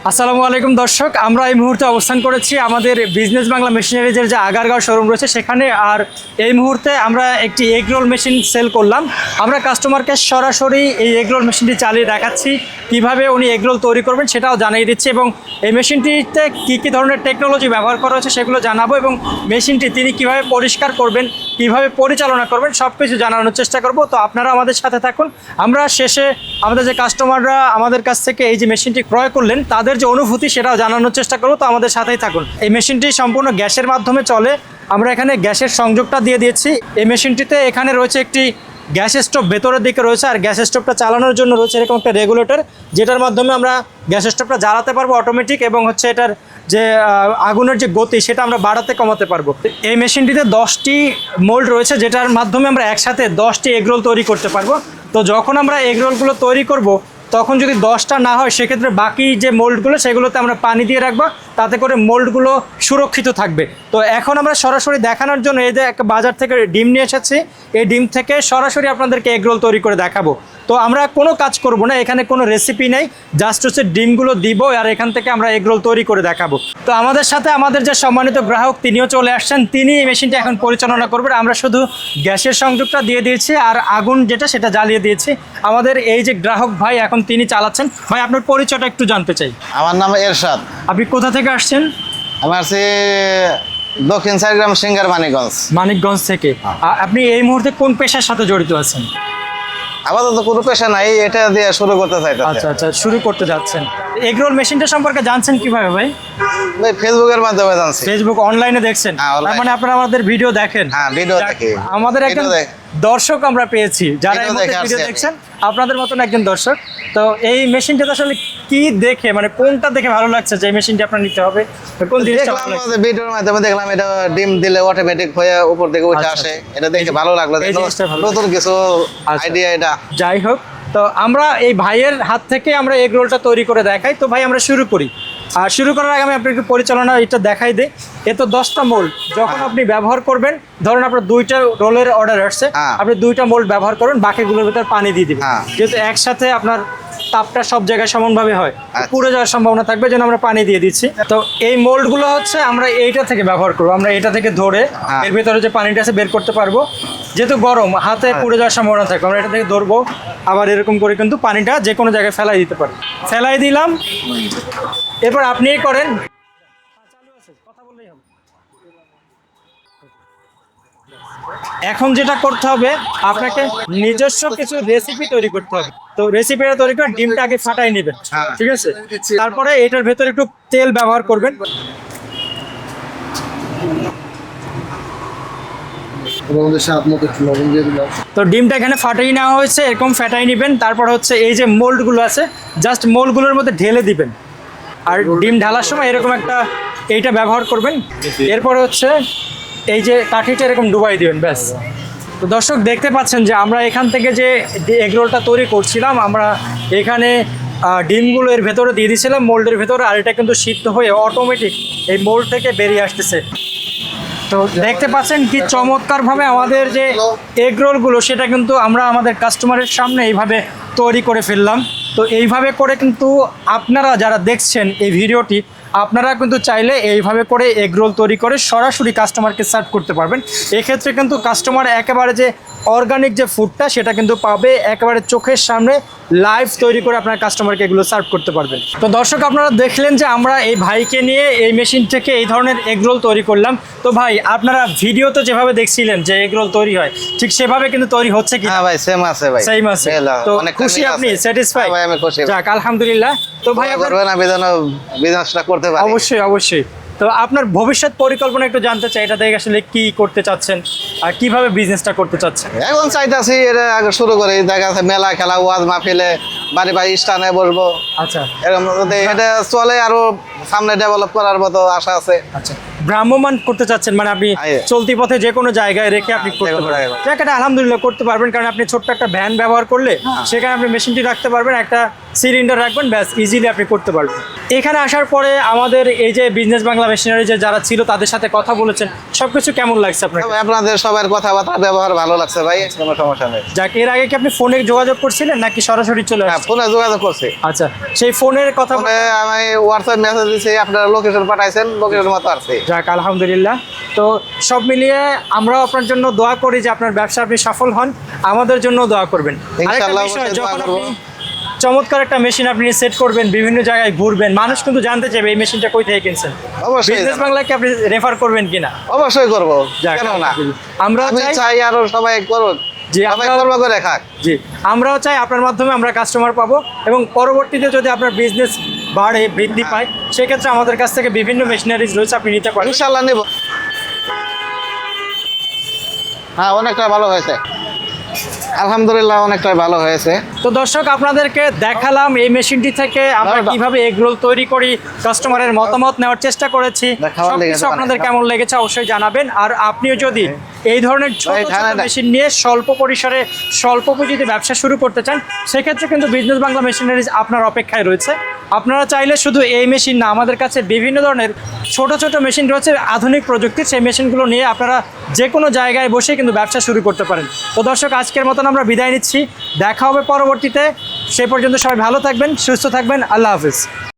আসসালামু আলাইকুম দর্শক, আমরা এই মুহূর্তে অবস্থান করেছি আমাদের বিজনেস বাংলা মেশিনারিজের যে আগারগাঁও শোরুম রয়েছে সেখানে। আর এই মুহূর্তে আমরা একটি এগ রোল মেশিন সেল করলাম। আমরা কাস্টমারকে সরাসরি এই এগ রোল মেশিনটি চালিয়ে দেখাচ্ছি, কিভাবে উনি এগ রোল তৈরি করবেন সেটাও জানিয়ে দিচ্ছি, এবং এই মেশিনটিতে কী ধরনের টেকনোলজি ব্যবহার করা হচ্ছে সেগুলো জানাবো, এবং মেশিনটি তিনি কিভাবে পরিষ্কার করবেন, কিভাবে পরিচালনা করবেন সব কিছু জানানোর চেষ্টা করব। তো আপনারা আমাদের সাথে থাকুন। আমরা শেষে আমাদের যে কাস্টমাররা আমাদের কাছ থেকে এই যে মেশিনটি ক্রয় করলেন তাদের যে অনুভূতি সেটাও জানানোর চেষ্টা করব। তো আমাদের সাথেই থাকুন। এই মেশিনটি সম্পূর্ণ গ্যাসের মাধ্যমে চলে। আমরা এখানে গ্যাসের সংযোগটা দিয়ে দিয়েছি। এই মেশিনটিতে এখানে রয়েছে একটি গ্যাস স্টোভ ভেতরের দিকে রয়েছে, আর গ্যাস স্টোভটা চালানোর জন্য রয়েছে এরকম একটা রেগুলেটর, যেটার মাধ্যমে আমরা গ্যাস স্টোভটা জ্বালাতে পারবো অটোমেটিক, এবং হচ্ছে এটার যে আগুনের যে গতি সেটা আমরা বাড়াতে কমাতে পারবো। এই মেশিনটিতে 10টি মোল্ড রয়েছে, যেটার মাধ্যমে আমরা একসাথে 10টি এগরোল তৈরি করতে পারবো। তো যখন আমরা এগরোলগুলো তৈরি করব তখন যদি 10টা না হয় সেক্ষেত্রে বাকি যে মোল্ডগুলো সেগুলোতে আমরা পানি দিয়ে রাখবো, তাতে করে মোল্ডগুলো সুরক্ষিত থাকবে। তো এখন আমরা সরাসরি দেখানোর জন্য এই যে একটা বাজার থেকে ডিম নিয়ে এসেছি, এই ডিম থেকে সরাসরি আপনাদেরকে এগরোল তৈরি করে দেখাবো। তো আমরা কোনো কাজ করব না, এখানে কোনো রেসিপি নেই, জাস্ট হচ্ছে ডিমগুলো দিব আর এখান থেকে আমরা এগরোল তৈরি করে দেখাবো। তো আমাদের সাথে আমাদের যে সম্মানিত গ্রাহক তিনিও চলে আসছেন, তিনি এই মেশিনটা এখন পরিচালনা করবেন। আমরা শুধু গ্যাসের সংযোগটা দিয়ে দিয়েছি আর আগুন যেটা সেটা জ্বালিয়ে দিয়েছি। আমাদের এই যে গ্রাহক ভাই এখন তিনি চালাচ্ছেন। ভাই, আপনার পরিচয়টা একটু জানতে চাই। আমার নাম এরশাদ। আপনি কোথা থেকে আসছেন? আমার সে দক্ষিণ সাইগ্রাম সিঙ্গার মানিকগঞ্জ। মানিকগঞ্জ থেকে। আপনি এই মুহূর্তে কোন পেশার সাথে জড়িত আছেন? আপাতত কোনো পেশা নাই, এটা দিয়ে শুরু করতে চাইতেছি। আচ্ছা আচ্ছা, শুরু করতে যাচ্ছেন। এগরোল মেশিনটা সম্পর্কে জানছেন কিভাবে ভাই? ভাই ফেসবুকের মাধ্যমে জানছি। ফেসবুক অনলাইনে দেখছেন? হ্যাঁ, তার মানে আপনারা আমাদের ভিডিও দেখেন? হ্যাঁ, ভিডিও দেখি। আমাদের একজন দর্শক আমরা পেয়েছি যারা এই মুহূর্তে ভিডিও দেখছেন, আপনাদের মতন একজন দর্শক। তো এই মেশিনটা আসলে কি দেখে, মানে কোনটা দেখে ভালো লাগছে যে এই মেশিনটা আপনার নিতে হবে, কোন জিনিসটা ভালো লাগছে? ভিডিওর মাধ্যমে দেখলাম এটা ডিম দিলে অটোমেটিক হয়ে উপর দিকে উঠে আসে, এটা দেখে ভালো লাগলো। নতুন কিছু আইডিয়া এটা। যাই হোক, তো আমরা এই ভাইয়ের হাত থেকে আমরা এগ রোলটা তৈরি করে দেখাই। তো ভাই, আমরা শুরু করি। আর শুরু করার আগে আমি আপনাকে পরিচালনা এটা দেখাই দিই। এ তো 10টা মোল্ড যখন আপনি ব্যবহার করবেন, ধরুন আপনার 2টা রোলের অর্ডার আসছে, আপনি 2টা মোল্ড ব্যবহার করবেন, বাকিগুলোর ভিতর পানি দিয়ে দিবেন। যেহেতু একসাথে আপনার তাপটা সব জায়গায় সমানভাবে হয়, পুড়ে যাওয়ার সম্ভাবনা থাকবে, যেন আমরা পানি দিয়ে দিচ্ছি। তো এই মোল্ডগুলো হচ্ছে আমরা এইটা থেকে ব্যবহার করবো। আমরা এটা থেকে ধরে এর ভিতরে যে পানিটা আছে বের করতে পারবো। যেহেতু গরম, হাতে পুড়ে যাওয়ার সম্ভাবনা থাকবে, আমরা এটা থেকে ধরবো, আবার এরকম করে কিন্তু পানিটা যে কোনো জায়গায় ফেলাই দিতে পারি। ফেলাই দিলাম, এরপর আপনি করেন। এখন যেটা করতে হবে, আপনাকে নিজস্ব কিছু রেসিপি তৈরি করতে হবে। তো রেসিপিটা তৈরি করে ডিমটা আগে ফাটাই নেবেন, ঠিক আছে? তারপরে এটার ভেতরে একটু তেল ব্যবহার করবেন। তো ডিমটা এখানে ফাটাই নেওয়া হয়েছে, এরকম ফাটাই নেবেন। তারপর হচ্ছে এই যে মোল্ডগুলো আছে, জাস্ট মোল্ডগুলোর মধ্যে ঢেলে দিবেন। আর ডিম ঢালার সময় এরকম একটা এইটা ব্যবহার করবেন। এরপর হচ্ছে এই যে কাঠিটা এরকম ডুবাই দিবেন, ব্যাস। তো দর্শক দেখতে পাচ্ছেন যে আমরা এখান থেকে যে এগরোলটা তৈরি করছিলাম, আমরা এখানে ডিমগুলো এর ভেতরে দিয়ে দিয়েছিলাম মোল্ডের ভেতরে, আর এটা কিন্তু সিদ্ধ হয়ে অটোমেটিক এই মোল্ড থেকে বেরিয়ে আসতেছে। তো দেখতে পাচ্ছেন কি চমৎকারভাবে আমাদের যে এগরোলগুলো সেটা কিন্তু আমরা আমাদের কাস্টমারের সামনে এইভাবে তৈরি করে ফেললাম। তো এইভাবে করে কিন্তু আপনারা যারা দেখছেন এই ভিডিওটি, আপনারা কিন্তু চাইলে এইভাবে করে এগরোল তৈরি করে সরাসরি কাস্টমারকে সার্ভ করতে পারবেন। এক্ষেত্রে কিন্তু কাস্টমার একেবারে যে অর্গানিক যে ফুডটা সেটা কিন্তু পাবে, একেবারে চোখের সামনে লাইভ তৈরি করে আপনার কাস্টমারকে এগুলো সার্ভ করতে পারবেন। তো দর্শক, আপনারা দেখলেন যে আমরা এই ভাইকে নিয়ে এই মেশিন থেকে এই ধরনের এগরোল তৈরি করলাম। তো ভাই, আপনারা ভিডিওতে যেভাবে দেখছিলেন যে এগরোল তৈরি হয়, ঠিক সেভাবে কিন্তু তৈরি হচ্ছে কি? হ্যাঁ ভাই, সেম আছে ভাই, সেম আছে। তো খুশি আপনি? স্যাটিসফাই? ভাই আমি খুশি। যাক, আলহামদুলিল্লাহ। তো ভাই, করবেন না বিজনেসটা করতে পারি? অবশ্যই অবশ্যই। তো আপনার ভবিষ্যৎ পরিকল্পনা একটু জানতে চাই, এটা থেকে আসলে কি করতে চাচ্ছেন আর কিভাবে বিজনেসটা করতে চাচ্ছেন? এখন চাইতাছি এটা আগে শুরু করি, দেখা যাচ্ছে মেলা খেলা ওয়াজ মাহফিলে বাড়ি বাড়ি স্থানে বসবো। আচ্ছা, এরকম এটা চলে, আরো সামনে ডেভেলপ করার মতো আশা আছে। আচ্ছা। ভ্রাম্যমান করতে চাচ্ছেন, মানে আপনি চলতি পথে যে কোনো জায়গায় রেখে আপনি করতে কোনো পারবেন। জায়গায়। জায়গাটা আলহামদুলিল্লাহ করতে পারবেন, কারণ আপনি ছোট্ট একটা ভ্যান ব্যবহার করলে সেখানে আপনি মেশিনটি রাখতে পারবেন, একটা সিলিন্ডার রাখবেন, ব্যাস ইজিলি আপনি করতে পারবেন। এখানে আসার পরে আমাদের এই যে বিজনেস বাংলা মেশিনারি যে যারা ছিল তাদের সাথে কথা বলেছেন, সবকিছু কেমন লাগছে আপনার? তবে আপনাদের সবার কথাবার্তা ব্যবহার ভালো লাগছে ভাই, কোনো সমস্যা নেই। যাক, এর আগে কি আপনি ফোনে যোগাযোগ করছিলেন নাকি সরাসরি চলে হ্যাঁ, আসছেন? ফোনে যোগাযোগ করছি। আচ্ছা, সেই ফোনের কথা ফোনে আমি হোয়াটসঅ্যাপ মেসেজ দিয়েছি, আপনারা লোকেশন পাঠাইছেন, লোকেশন মতো আসছে। যাক আলহামদুলিল্লাহ। তো সব মিলিয়ে আমরাও আপনার জন্য দোয়া করি যে আপনার ব্যবসা আপনি সফল হন, আমাদের জন্য দোয়া করবেন। আরেকটা ইনশাআল্লাহ বিষয়, অবশ্যই দোয়া যখন করব। আপনি চমৎকার একটা মেশিন আপনি সেট করবেন, বিভিন্ন জায়গায় ঘুরবেন, মানুষ কিন্তু জানতে চাইবে এই মেশিনটা কই থেকে কিনছেন। অবশ্যই বিজনেস জানাবো। বাংলাকে আপনি রেফার করবেন কিনা? অবশ্যই করবো, যাক, কেন না। আমরাও আমি চাই। চাই আরো সবাই করুক, জি, সবাই আমরাও- কর্ম করে খাক। জি, আমরাও চাই আপনার মাধ্যমে আমরা কাস্টমার পাবো, এবং পরবর্তীতে যদি আপনার বিজনেস বাড়ে, বৃদ্ধি পায়, সেক্ষেত্রে আমাদের কাছ থেকে বিভিন্ন মেশিনারিজ রয়েছে, আপনি নিতে পারেন। ইনশাআল্লাহ নিব। হ্যাঁ, অনেকটা ভালো হয়েছে, আলহামদুলিল্লাহ অনেকটাই ভালো হয়েছে। তো দর্শক, আপনাদেরকে দেখালাম এই মেশিনটি থেকে আমরা দাও। কিভাবে এগ রোল তৈরি করি, কাস্টমারের মতামত নেওয়ার চেষ্টা করেছি। দেখাবার লেগেছে সবকিছু আপনাদের অনেকটা। কেমন লেগেছে অবশ্যই জানাবেন। আর আপনিও যদি এই ধরনের ছোট ভাই, ছোট খানা দেয়। মেশিন নিয়ে স্বল্প পরিসরে স্বল্প পুঁজিতে ব্যবসা শুরু করতে চান, সেক্ষেত্রে কিন্তু বিজনেস বাংলা মেশিনারিজ আপনার অপেক্ষায় রয়েছে। আপনারা চাইলে শুধু এই মেশিন না, আমাদের কাছে বিভিন্ন ধরনের ছোট ছোট মেশিন রয়েছে আধুনিক প্রযুক্তির, সেই মেশিনগুলো নিয়ে আপনারা যে কোনো জায়গায় বসে কিন্তু ব্যবসা শুরু করতে পারেন। তো দর্শক, আজকের মতন আমরা বিদায় নিচ্ছি, দেখা হবে পরবর্তীতে। সে পর্যন্ত সবাই ভালো থাকবেন, সুস্থ থাকবেন, আল্লাহ হাফিজ।